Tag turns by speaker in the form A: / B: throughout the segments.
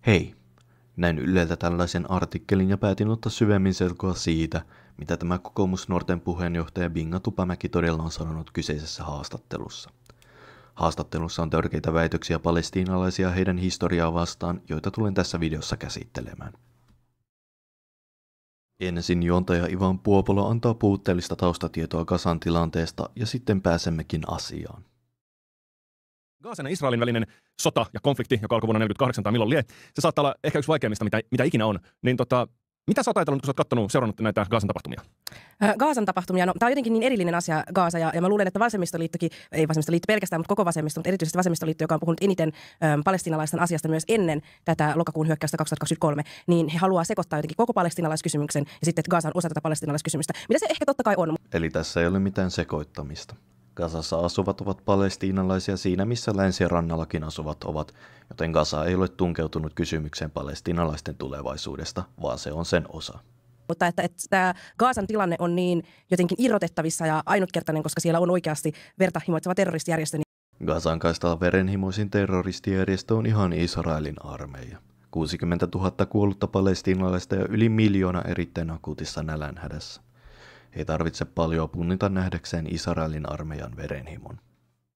A: Hei, näin Yleltä tällaisen artikkelin ja päätin ottaa syvemmin selkoa siitä, mitä tämä kokoomusnuorten puheenjohtaja Binga Tupamäki todella on sanonut kyseisessä haastattelussa. Haastattelussa on törkeitä väitöksiä palestiinalaisia heidän historiaa vastaan, joita tulen tässä videossa käsittelemään. Ensin juontaja Ivan Puopolo antaa puutteellista taustatietoa Gazan tilanteesta ja sitten pääsemmekin asiaan.
B: Gazan ja Israelin välinen sota ja konflikti, joka alkoi vuonna 1948 tai milloin lie, se saattaa olla ehkä yksi vaikeimmista, mitä ikinä on. Niin mitä sä oot ajatellut, kun sä oot seurannut näitä Gazan tapahtumia?
C: Gazan tapahtumia, no tämä on jotenkin niin erillinen asia Gaza ja mä luulen, että vasemmistoliittokin, ei vasemmistoliitto pelkästään, mutta koko vasemmisto, mutta erityisesti vasemmistoliitto, joka on puhunut eniten palestiinalaisten asiasta myös ennen tätä lokakuun hyökkäystä 2023, niin he haluaa sekoittaa jotenkin koko palestiinalaiskysymyksen ja sitten, että Gaza on osa tätä palestiinalaiskysymystä, mitä se ehkä totta kai on.
A: Eli tässä ei ole mitään sekoittamista. Gazassa asuvat ovat palestiinalaisia siinä, missä länsirannallakin asuvat ovat, joten Gaza ei ole tunkeutunut kysymykseen palestiinalaisten tulevaisuudesta, vaan se on sen osa.
C: Mutta että tämä Gazan tilanne on niin jotenkin irrotettavissa ja ainutkertainen, koska siellä on oikeasti verta himoitseva terroristijärjestö.
A: Gazan kaistalla verenhimoisin terroristijärjestö on ihan Israelin armeija. 60 000 kuollutta palestiinalaista ja yli 1 miljoona erittäin akuutissa nälänhädässä. Ei tarvitse paljon punnita nähdäkseen Israelin armeijan verenhimon.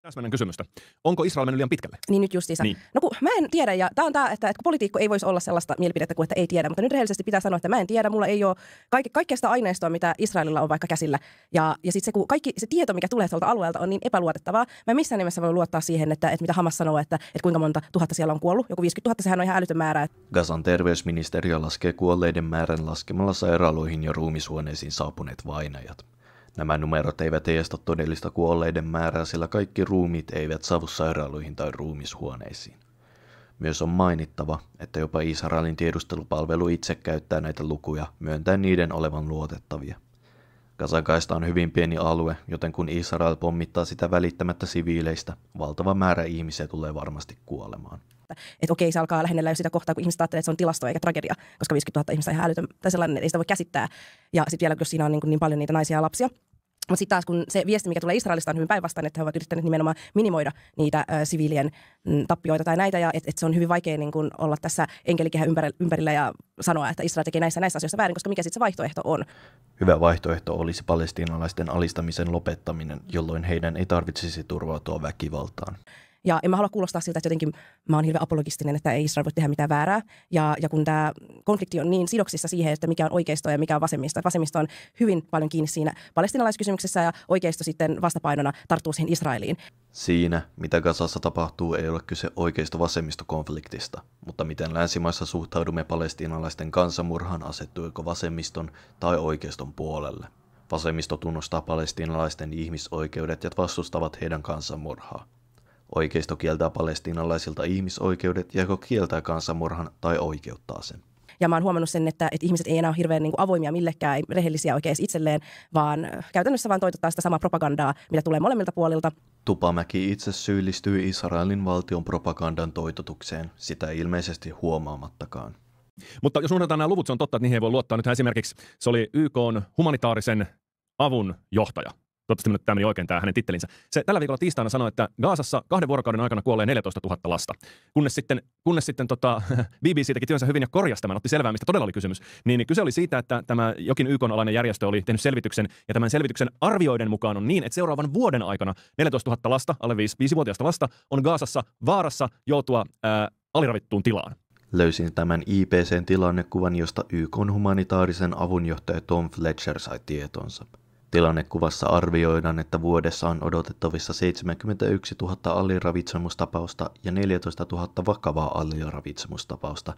B: Täsmäinen kysymystä. Onko Israel mennyt liian pitkälle?
C: Niin nyt justiinsa.
B: Niin.
C: No kun mä en tiedä, ja tämä on tämä, että kun poliitikko ei voisi olla sellaista mielipidettä kuin, että ei tiedä, mutta nyt rehellisesti pitää sanoa, että mä en tiedä, mulla ei ole kaikkea sitä aineistoa, mitä Israelilla on vaikka käsillä. Ja sitten se, kun kaikki se tieto, mikä tulee tuolta alueelta, on niin epäluotettavaa, mä en missään nimessä voi luottaa siihen, että mitä Hamas sanoo, että kuinka monta tuhatta siellä on kuollut. Joku 50 000, sehän on ihan älytön määrä.
A: Gazan terveysministeriö laskee kuolleiden määrän laskemalla sairaaloihin ja ruumishuoneisiin saapuneet vainajat. Nämä numerot eivät heijasta todellista kuolleiden määrää, sillä kaikki ruumiit eivät saavu sairaaloihin tai ruumishuoneisiin. Myös on mainittava, että jopa Israelin tiedustelupalvelu itse käyttää näitä lukuja, myöntäen niiden olevan luotettavia. Gazan kaista on hyvin pieni alue, joten kun Israel pommittaa sitä välittämättä siviileistä, valtava määrä ihmisiä tulee varmasti kuolemaan.
C: Että okei, se alkaa lähennellä jo sitä kohtaa, kun ihmiset ajattelee, että se on tilasto eikä tragedia, koska 50 000 ihmistä on ihan älytön, tai sellainen, että ei sitä voi käsittää. Ja sitten vielä, jos siinä on niin paljon niitä naisia ja lapsia. Mutta sitten taas, kun se viesti, mikä tulee Israelista, on hyvin päinvastainen, että he ovat yrittäneet nimenomaan minimoida niitä siviilien tappioita tai näitä, ja että se on hyvin vaikea niin kun olla tässä enkelikehän ympärillä ja sanoa, että Israel tekee näissä asioissa väärin, koska mikä sitten se vaihtoehto on.
A: Hyvä vaihtoehto olisi palestiinalaisten alistamisen lopettaminen, jolloin heidän ei tarvitsisi turvautua väkivaltaan.
C: Ja en mä halua kuulostaa siltä, että jotenkin mä oon hirveän apologistinen, että ei Israel voi tehdä mitään väärää. Ja kun tämä konflikti on niin sidoksissa siihen, että mikä on oikeisto ja mikä on vasemmisto. Että vasemmisto on hyvin paljon kiinni siinä palestiinalaiskysymyksessä ja oikeisto sitten vastapainona tarttuu siihen Israeliin.
A: Siinä, mitä Gazassa tapahtuu, ei ole kyse oikeisto-vasemmistokonfliktista, mutta miten länsimaissa suhtaudumme palestiinalaisten kansanmurhaan, asettuiko vasemmiston tai oikeiston puolelle. Vasemmisto tunnustaa palestiinalaisten ihmisoikeudet ja vastustavat heidän kansanmurhaa. Oikeisto kieltää palestiinalaisilta ihmisoikeudet ja joko kieltää kansanmurhan tai oikeuttaa sen.
C: Ja mä oon huomannut sen, että ihmiset ei enää ole hirveän avoimia millekään, ei rehellisiä oikein itselleen, vaan käytännössä vaan toitotaan sitä samaa propagandaa, mitä tulee molemmilta puolilta.
A: Tupamäki itse syyllistyy Israelin valtion propagandan toitotukseen, sitä ilmeisesti huomaamattakaan.
B: Mutta jos unohdetaan nämä luvut, se on totta, että niihin ei voi luottaa. Nythän esimerkiksi se oli YK:n humanitaarisen avun johtaja. Toivottavasti tämä meni oikein tämä hänen tittelinsä. Se tällä viikolla tiistaina sanoi, että Gazassa 2 vuorokauden aikana kuolee 14 000 lasta. Kunnes sitten BBC teki työnsä hyvin ja korjasi tämän, otti selvää, mistä todella oli kysymys. Niin kyse oli siitä, että tämä jokin YK:n-alainen järjestö oli tehnyt selvityksen, ja tämän selvityksen arvioiden mukaan on niin, että seuraavan vuoden aikana 14 000 lasta, alle 5-vuotiaista lasta, on Gazassa vaarassa joutua aliravittuun tilaan.
A: Löysin tämän IPC:n tilannekuvan, josta YK:n humanitaarisen avunjohtaja Tom Fletcher sai tietonsa. Tilannekuvassa arvioidaan, että vuodessa on odotettavissa 71 000 aliravitsemustapausta ja 14 000 vakavaa aliravitsemustapausta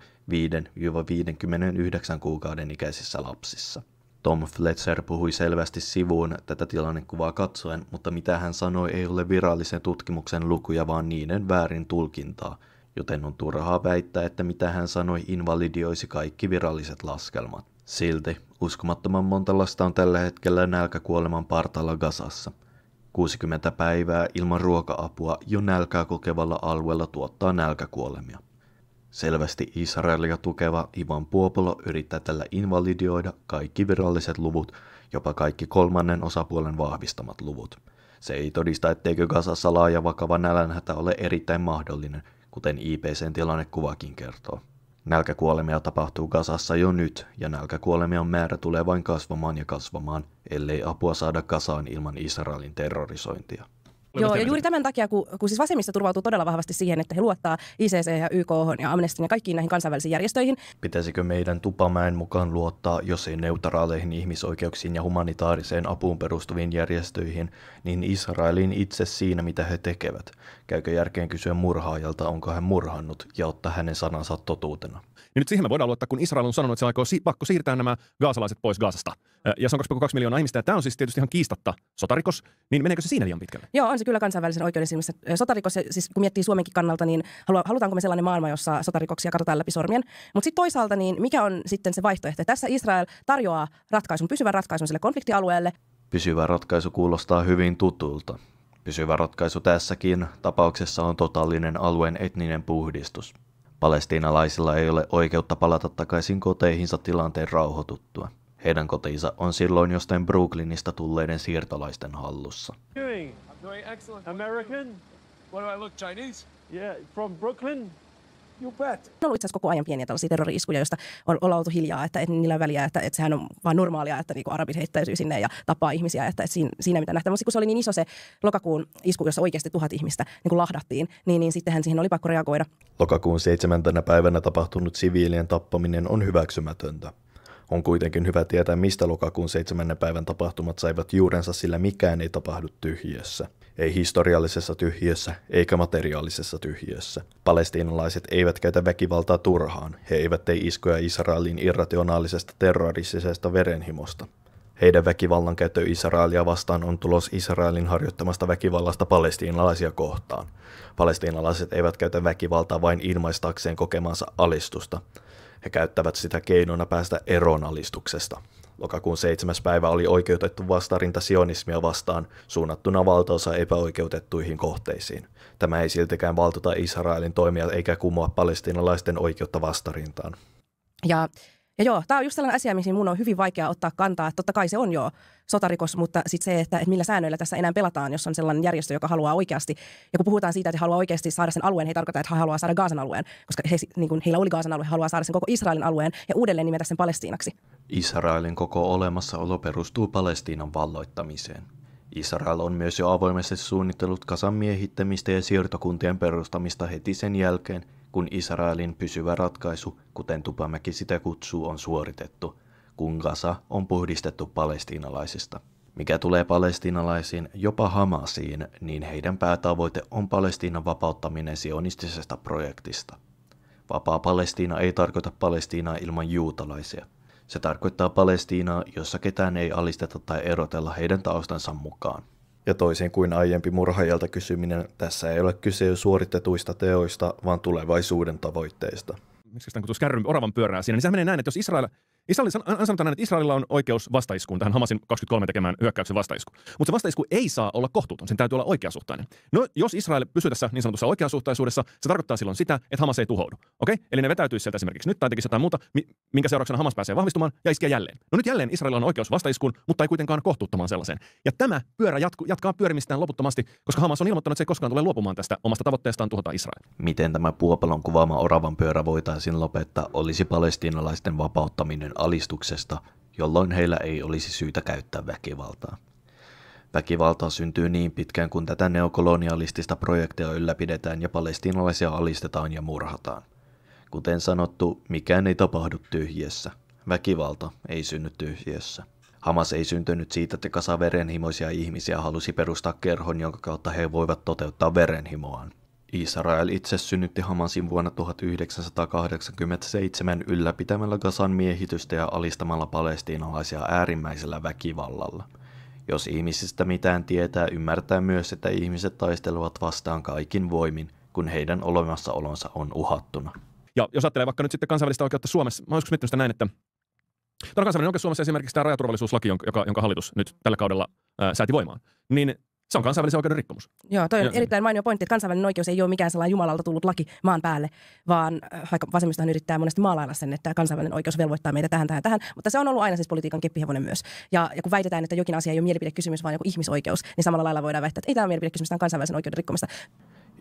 A: 5-59 kuukauden ikäisissä lapsissa. Tom Fletcher puhui selvästi sivuun tätä tilannekuvaa katsoen, mutta mitä hän sanoi ei ole virallisen tutkimuksen lukuja, vaan niiden väärin tulkintaa, joten on turhaa väittää, että mitä hän sanoi invalidioisi kaikki viralliset laskelmat. Silti uskomattoman monta lasta on tällä hetkellä nälkäkuoleman partaalla Gazassa. 60 päivää ilman ruoka-apua jo nälkää kokevalla alueella tuottaa nälkäkuolemia. Selvästi Israelia tukeva Ivan Puopolo yrittää tällä invalidioida kaikki viralliset luvut, jopa kaikki kolmannen osapuolen vahvistamat luvut. Se ei todista, etteikö Gazassa laaja vakava nälänhätä ole erittäin mahdollinen, kuten IPC:n tilannekuvakin kertoo. Nälkäkuolemia tapahtuu Gazassa jo nyt, ja nälkäkuolemien määrä tulee vain kasvamaan ja kasvamaan, ellei apua saada Gazaan ilman Israelin terrorisointia.
C: Joo, ja juuri tämän takia, kun siis vasemmisto turvautuu todella vahvasti siihen, että he luottaa ICC ja YK ja Amnestyn ja kaikkiin näihin kansainvälisiin järjestöihin.
A: Pitäisikö meidän Tupamäen mukaan luottaa, jos ei neutraaleihin ihmisoikeuksiin ja humanitaariseen apuun perustuviin järjestöihin, niin Israelin itse siinä, mitä he tekevät? Käykö järkeen kysyä murhaajalta, onko hän murhannut, ja ottaa hänen sanansa totuutena?
B: Niin nyt siihen me voidaan luottaa, kun Israel on sanonut, että se aikoo pakko siirtää nämä gaasalaiset pois Gazasta. Ja se on 2,2 miljoonaa ihmistä, ja tämä on siis tietysti ihan kiistatta sotarikos, niin meneekö se siinä liian pitkälle?
C: Joo, on se kyllä kansainvälisen oikeuden silmissä sotarikos. Siis kun miettii Suomenkin kannalta, niin halutaanko me sellainen maailma, jossa sotarikoksia katsotaan läpi sormien. Mutta sitten toisaalta, niin mikä on sitten se vaihtoehto? Tässä Israel tarjoaa pysyvän ratkaisun sille konfliktialueelle.
A: Pysyvä ratkaisu kuulostaa hyvin tutulta. Pysyvä ratkaisu tässäkin tapauksessa on totaalinen alueen etninen puhdistus. Palestiinalaisilla ei ole oikeutta palata takaisin koteihinsa tilanteen rauhoituttua. Heidän kotinsa on silloin jostain Brooklynista tulleiden siirtolaisten hallussa.
D: I'm doing excellent. American? What do I look, Chinese? Yeah, from Brooklyn? You bet.
C: On ollut itse asiassa koko ajan pieniä tällaisia terrori-iskuja, joista ollaan oltu hiljaa, että niillä on väliä, että sehän on vaan normaalia, että niinku arabit heittäytyy sinne ja tapaa ihmisiä, että siinä mitä nähdään. Mutta kun se oli niin iso se lokakuun isku, jossa oikeasti 1000 ihmistä niin lahdattiin, niin sittenhän siihen oli pakko reagoida.
A: Lokakuun 7. päivänä tapahtunut siviilien tappaminen on hyväksymätöntä. On kuitenkin hyvä tietää, mistä lokakuun 7. päivän tapahtumat saivat juurensa, sillä mikään ei tapahdu tyhjiössä. Ei historiallisessa tyhjiössä, eikä materiaalisessa tyhjiössä. Palestiinalaiset eivät käytä väkivaltaa turhaan. He eivät tee iskuja Israelin irrationaalisesta terroristisesta verenhimosta. Heidän väkivallan käyttö Israelia vastaan on tulos Israelin harjoittamasta väkivallasta palestiinalaisia kohtaan. Palestiinalaiset eivät käytä väkivaltaa vain ilmaistakseen kokemansa alistusta. He käyttävät sitä keinona päästä eroon alistuksesta. Lokakuun 7. päivä oli oikeutettu vastarinta sionismia vastaan, suunnattuna valtaosa epäoikeutettuihin kohteisiin. Tämä ei siltikään valtuuta Israelin toimia eikä kumoa palestiinalaisten oikeutta vastarintaan.
C: Ja joo, tämä on just sellainen asia, mihin mun on hyvin vaikea ottaa kantaa. Että totta kai se on jo sotarikos, mutta sitten se, että millä säännöillä tässä enää pelataan, jos on sellainen järjestö, joka haluaa oikeasti, ja kun puhutaan siitä, että he haluaa oikeasti saada sen alueen, he ei tarkoita, että he haluaa saada Gazan alueen, koska heillä oli Gazan alue, he haluaa saada sen koko Israelin alueen ja uudelleen nimetä sen Palestiinaksi.
A: Israelin koko olemassaolo perustuu Palestiinan valloittamiseen. Israel on myös jo avoimesti suunnitellut Gazan miehittämistä ja siirtokuntien perustamista heti sen jälkeen, kun Israelin pysyvä ratkaisu, kuten Tupamäki sitä kutsuu, on suoritettu, kun Gaza on puhdistettu palestiinalaisista. Mikä tulee palestiinalaisiin, jopa Hamasiin, niin heidän päätavoite on Palestiinan vapauttaminen sionistisesta projektista. Vapaa Palestiina ei tarkoita Palestiinaa ilman juutalaisia. Se tarkoittaa Palestiinaa, jossa ketään ei alisteta tai erotella heidän taustansa mukaan. Ja toisin kuin aiempi murhaajalta kysyminen, tässä ei ole kyse jo suoritetuista teoista, vaan tulevaisuuden tavoitteista.
B: Miksi sitä kutsuisi kärryn oravan pyörää siinä, niin sehän menee näin, että jos Israel sanotaan, että Israelilla on oikeus vastaiskuun tähän Hamasin 23 tekemään hyökkäyksen vastaisku. Mutta se vastaisku ei saa olla kohtuuton, sen täytyy olla oikeasuhtainen. No, jos Israel pysyy tässä niin sanotussa oikeasuhtaisuudessa, se tarkoittaa silloin sitä, että Hamas ei tuhoudu. Okei? Eli ne vetäytyisi sieltä esimerkiksi nyt tai tekisi jotain muuta, minkä seurauksena Hamas pääsee vahvistumaan ja iskee jälleen. No nyt jälleen Israelilla on oikeus vastaiskuun, mutta ei kuitenkaan kohtuuttomaan sellaiseen. Ja tämä pyörä jatkaa pyörimistään loputtomasti, koska Hamas on ilmoittanut, että se ei koskaan tule luopumaan tästä omasta tavoitteestaan tuhota Israel.
A: Miten tämä Puopalon kuvaama oravan pyörä voitaisiin lopettaa, olisi palestiinalaisten vapauttaminen alistuksesta, jolloin heillä ei olisi syytä käyttää väkivaltaa. Väkivaltaa syntyy niin pitkään, kun tätä neokolonialistista projektia ylläpidetään ja palestiinalaisia alistetaan ja murhataan. Kuten sanottu, mikään ei tapahdu tyhjiössä. Väkivalta ei synny tyhjiössä. Hamas ei syntynyt siitä, että kasa verenhimoisia ihmisiä halusi perustaa kerhon, jonka kautta he voivat toteuttaa verenhimoaan. Israel itse synnytti Hamasin vuonna 1987 ylläpitämällä Gazan miehitystä ja alistamalla palestiinalaisia äärimmäisellä väkivallalla. Jos ihmisistä mitään tietää, ymmärtää myös, että ihmiset taistelevat vastaan kaikin voimin, kun heidän olemassaolonsa on uhattuna.
B: Ja jos ajattelee vaikka nyt sitten kansainvälistä oikeutta Suomessa, mä oon joskus miettinyt sitä näin, että tämä kansainvälinen oikeus Suomessa esimerkiksi tämä rajaturvallisuuslaki, jonka hallitus nyt tällä kaudella sääti voimaan, niin se on kansainvälisen oikeuden rikkomus.
C: Joo, toi on erittäin mainio pointti, että kansainvälinen oikeus ei ole mikään sellainen Jumalalta tullut laki maan päälle, vaan vaikka vasemmistohan yrittää monesti maalailla sen, että kansainvälinen oikeus velvoittaa meitä tähän, mutta se on ollut aina siis politiikan keppihevonen myös. Ja kun väitetään, että jokin asia ei ole mielipidekysymys, vaan joku ihmisoikeus, niin samalla lailla voidaan väittää, että ei tämä ole mielipidekysymys, tämä on kansainvälisen oikeuden rikkomista.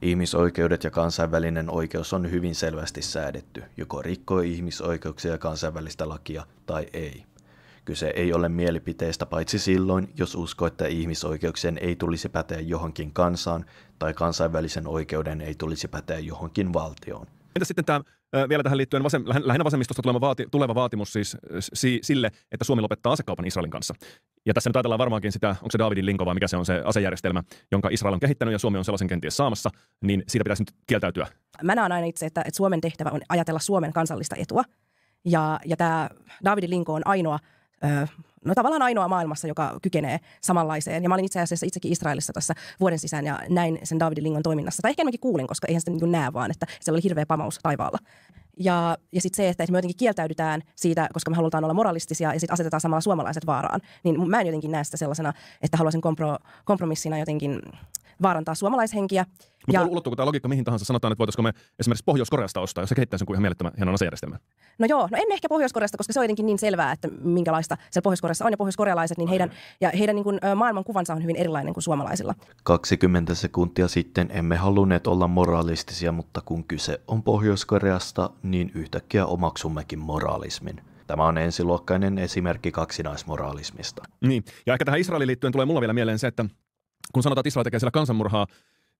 A: Ihmisoikeudet ja kansainvälinen oikeus on hyvin selvästi säädetty, joko rikkoo ihmisoikeuksia ja kansainvälistä lakia tai ei. Kyse ei ole mielipiteestä paitsi silloin, jos uskoo, että ihmisoikeuksien ei tulisi päteä johonkin kansaan tai kansainvälisen oikeuden ei tulisi päteä johonkin valtioon.
B: Entä sitten tämä vielä tähän liittyen lähinnä vasemmistosta tuleva vaatimus siis sille, että Suomi lopettaa asekaupan Israelin kanssa. Ja tässä nyt ajatellaan varmaankin sitä, onko se Davidin linko vai mikä se on se asejärjestelmä, jonka Israel on kehittänyt ja Suomi on sellaisen kenties saamassa, niin siitä pitäisi nyt kieltäytyä.
C: Mä näen aina itse, että Suomen tehtävä on ajatella Suomen kansallista etua. Ja tämä Davidin linko on tavallaan ainoa maailmassa, joka kykenee samanlaiseen. Ja mä olin itse asiassa itsekin Israelissa tässä vuoden sisään ja näin sen Davidin lingon toiminnassa. Tai ehkä enemmänkin kuulin, koska eihän sitä niin näe vaan, että siellä oli hirveä pamaus taivaalla. Ja sitten se, että me jotenkin kieltäydytään siitä, koska me halutaan olla moralistisia ja sitten asetetaan samalla suomalaiset vaaraan. Niin mä en jotenkin näe sitä sellaisena, että haluaisin kompromissina jotenkin vaarantaa suomalaishenkiä.
B: Mutta ulottuuko tämä logiikka mihin tahansa? Sanotaan, että voitaisiko me esimerkiksi Pohjois-Koreasta ostaa, jos se kehittää sen kuin ihan mielettömän hienon asejärjestelmän.
C: No en ehkä Pohjois-Koreasta, koska se on jotenkin niin selvää, että minkälaista siellä Pohjois-Koreassa on. Ja pohjoiskorealaiset, niin heidän niin kuin, maailmankuvansa on hyvin erilainen kuin suomalaisilla.
A: 20 sekuntia sitten emme halunneet olla moralistisia, mutta kun kyse on Pohjois-Koreasta, niin yhtäkkiä omaksummekin moralismin. Tämä on ensiluokkainen esimerkki kaksinaismoraalismista.
B: Niin, ja ehkä tähän Israeliin liittyen tulee mulla vielä mieleen se, että kun sanotaan, että Israel tekee siellä kansanmurhaa,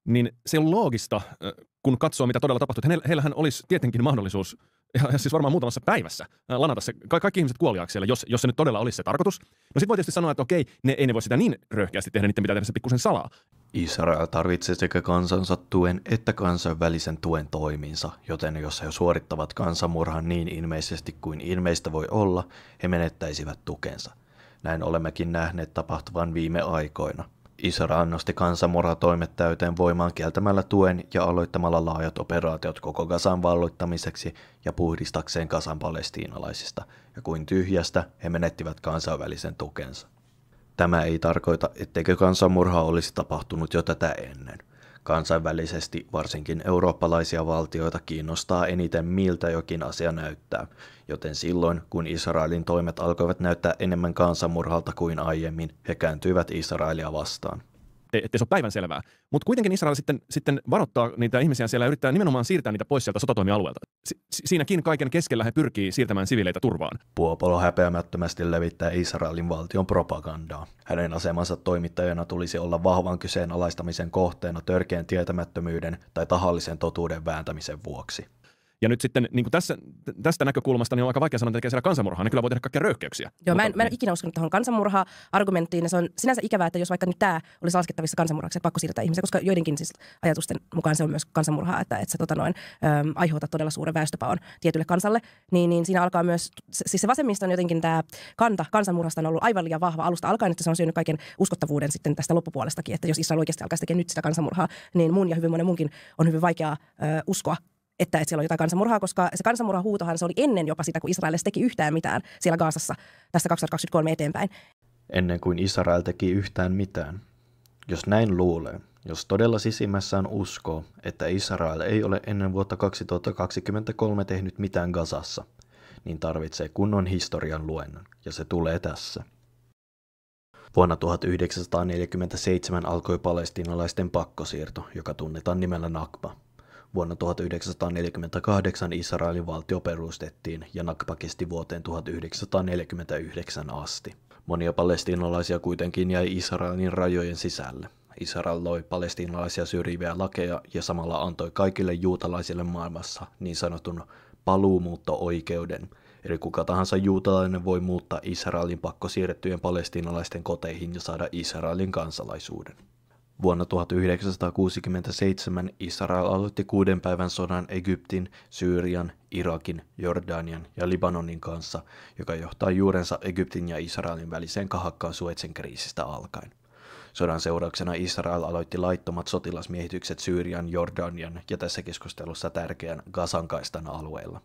B: niin se on loogista, kun katsoo, mitä todella tapahtuu. Heillähän olisi tietenkin mahdollisuus, ja siis varmaan muutamassa päivässä, lanata se, kaikki ihmiset kuoliaaksi siellä, jos se nyt todella olisi se tarkoitus. No sitten voi tietysti sanoa, että okei, ei ne voi sitä niin röyhkeästi tehdä, niiden pitää tehdä se pikkusen salaa.
A: Israel tarvitsee sekä kansansa tuen että kansainvälisen tuen toiminsa, joten jos he suorittavat kansanmurhan niin ilmeisesti kuin ilmeistä voi olla, he menettäisivät tukensa. Näin olemmekin nähneet tapahtuvan viime aikoina. Israel nosti kansanmurhatoimet täyteen voimaan kieltämällä tuen ja aloittamalla laajat operaatiot koko Gazan valloittamiseksi ja puhdistakseen Gazan palestiinalaisista, ja kuin tyhjästä he menettivät kansainvälisen tukensa. Tämä ei tarkoita, etteikö kansanmurha olisi tapahtunut jo tätä ennen. Kansainvälisesti varsinkin eurooppalaisia valtioita kiinnostaa eniten miltä jokin asia näyttää, joten silloin kun Israelin toimet alkoivat näyttää enemmän kansanmurhalta kuin aiemmin, he kääntyivät Israelia vastaan.
B: Ettei se ole päivänselvää. Mutta kuitenkin Israel sitten varoittaa niitä ihmisiä siellä ja yrittää nimenomaan siirtää niitä pois sieltä sotatoimialueelta. Siinäkin kaiken keskellä he pyrkii siirtämään siviileitä turvaan.
A: Puopolo häpeämättömästi levittää Israelin valtion propagandaa. Hänen asemansa toimittajana tulisi olla vahvan kyseenalaistamisen kohteena törkeän tietämättömyyden tai tahallisen totuuden vääntämisen vuoksi.
B: Ja nyt sitten niin kuin tästä näkökulmasta niin on aika vaikea sanoa, että tekee siellä kansanmurhaa. Ne kyllä voi tehdä kaikkia röyhkeyksiä.
C: Joo, mä en ole ikinä uskonut tuohon kansanmurha-argumenttiin. Se on sinänsä ikävää, että jos vaikka nyt tämä olisi laskettavissa kansanmurhaksi, että pakko siirtää ihmisiä, koska joidenkin siis ajatusten mukaan se on myös kansanmurhaa, että sä aiheutat todella suuren väestöpaon tietylle kansalle. Niin siinä alkaa myös, siis se vasemmisto on jotenkin tämä kanta kansanmurhasta on ollut aivan liian vahva alusta alkaen, että se on syönyt kaiken uskottavuuden sitten tästä loppupuolestakin, että jos Israel oikeasti alkaisi tekemään nyt sitä kansanmurhaa, niin mun ja hyvin monen munkin on hyvin vaikeaa uskoa, että siellä on jotain kansanmurhaa, koska se kansanmurhan huutohan se oli ennen jopa sitä, kun Israel teki yhtään mitään siellä Gazassa tästä 2023 eteenpäin.
A: Ennen kuin Israel teki yhtään mitään. Jos näin luulee, jos todella sisimmässään uskoo, että Israel ei ole ennen vuotta 2023 tehnyt mitään Gazassa, niin tarvitsee kunnon historian luennon, ja se tulee tässä. Vuonna 1947 alkoi palestiinalaisten pakkosiirto, joka tunnetaan nimellä Nakba. Vuonna 1948 Israelin valtio perustettiin ja Nakba kesti vuoteen 1949 asti. Monia palestiinalaisia kuitenkin jäi Israelin rajojen sisälle. Israel loi palestiinalaisia syrjiviä lakeja ja samalla antoi kaikille juutalaisille maailmassa niin sanotun paluumuutto-oikeuden. Eli kuka tahansa juutalainen voi muuttaa Israelin pakkosiirrettyjen palestiinalaisten koteihin ja saada Israelin kansalaisuuden. Vuonna 1967 Israel aloitti 6 päivän sodan Egyptin, Syyrian, Irakin, Jordanian ja Libanonin kanssa, joka johtaa juurensa Egyptin ja Israelin väliseen kahakkaan Suezin kriisistä alkaen. Sodan seurauksena Israel aloitti laittomat sotilasmiehitykset Syyrian, Jordanian ja tässä keskustelussa tärkeän Gazan kaistan alueella.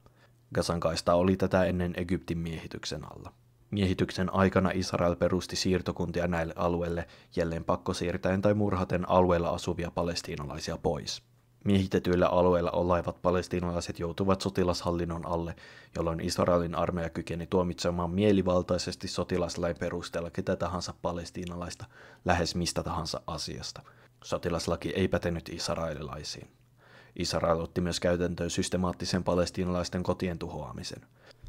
A: Gazan kaista oli tätä ennen Egyptin miehityksen alla. Miehityksen aikana Israel perusti siirtokuntia näille alueille jälleen pakkosiirtäen tai murhaten alueella asuvia palestiinalaisia pois. Miehitetyillä alueilla olevat palestiinalaiset joutuvat sotilashallinnon alle, jolloin Israelin armeija kykeni tuomitsemaan mielivaltaisesti sotilaslain perusteella ketä tahansa palestiinalaista lähes mistä tahansa asiasta. Sotilaslaki ei pätenyt israelilaisiin. Israel otti myös käytäntöön systemaattisen palestiinalaisten kotien tuhoamisen.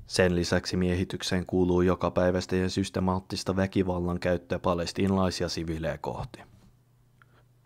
A: Sen lisäksi miehitykseen kuuluu jokapäiväistä ja systemaattista väkivallan käyttöä palestiinalaisia siviilejä kohti.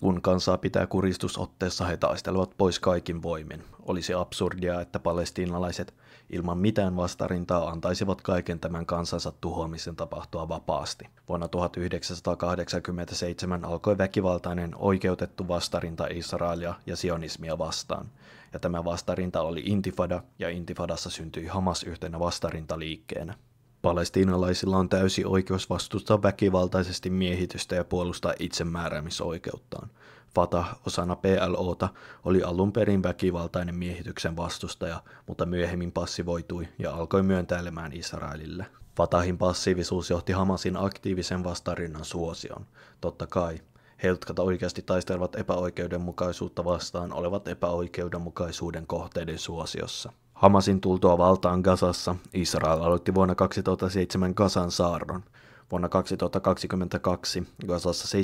A: Kun kansaa pitää kuristusotteessa, he taistelevat pois kaikin voimin. Olisi absurdia, että palestiinalaiset ilman mitään vastarintaa antaisivat kaiken tämän kansansa tuhoamisen tapahtua vapaasti. Vuonna 1987 alkoi väkivaltainen oikeutettu vastarinta Israelia ja sionismia vastaan. Ja tämä vastarinta oli intifada, ja intifadassa syntyi Hamas yhtenä vastarintaliikkeenä. Palestiinalaisilla on täysi oikeus vastustaa väkivaltaisesti miehitystä ja puolustaa itsemääräämisoikeuttaan. Fatah osana PLOta oli alun perin väkivaltainen miehityksen vastustaja, mutta myöhemmin passivoitui ja alkoi myöntäilemään Israelille. Fatahin passiivisuus johti Hamasin aktiivisen vastarinnan suosioon. Totta kai, he, jotka oikeasti taistelevat epäoikeudenmukaisuutta vastaan, olevat epäoikeudenmukaisuuden kohteiden suosiossa. Hamasin tultua valtaan Gazassa, Israel aloitti vuonna 2007 Gazan saarron. Vuonna 2022 Gazassa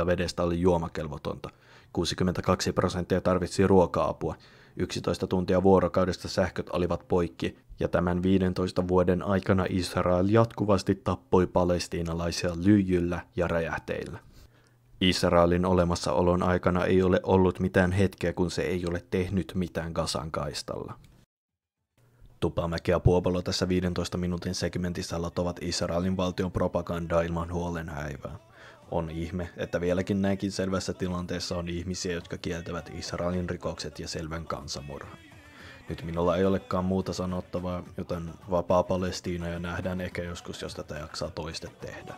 A: 78% vedestä oli juomakelvotonta, 62% tarvitsi ruoka-apua, 11 tuntia vuorokaudesta sähköt olivat poikki, ja tämän 15 vuoden aikana Israel jatkuvasti tappoi palestiinalaisia lyijyllä ja räjähteillä. Israelin olemassaolon aikana ei ole ollut mitään hetkeä, kun se ei ole tehnyt mitään Gazan kaistalla. Tupamäki ja Puopolo tässä 15 minuutin segmentissä latovat Israelin valtion propagandaa ilman huolenhäivää. On ihme, että vieläkin näinkin selvässä tilanteessa on ihmisiä, jotka kieltävät Israelin rikokset ja selvän kansanmurhan. Nyt minulla ei olekaan muuta sanottavaa, joten vapaa Palestiina ja nähdään ehkä joskus, jos tätä jaksaa toiste tehdä.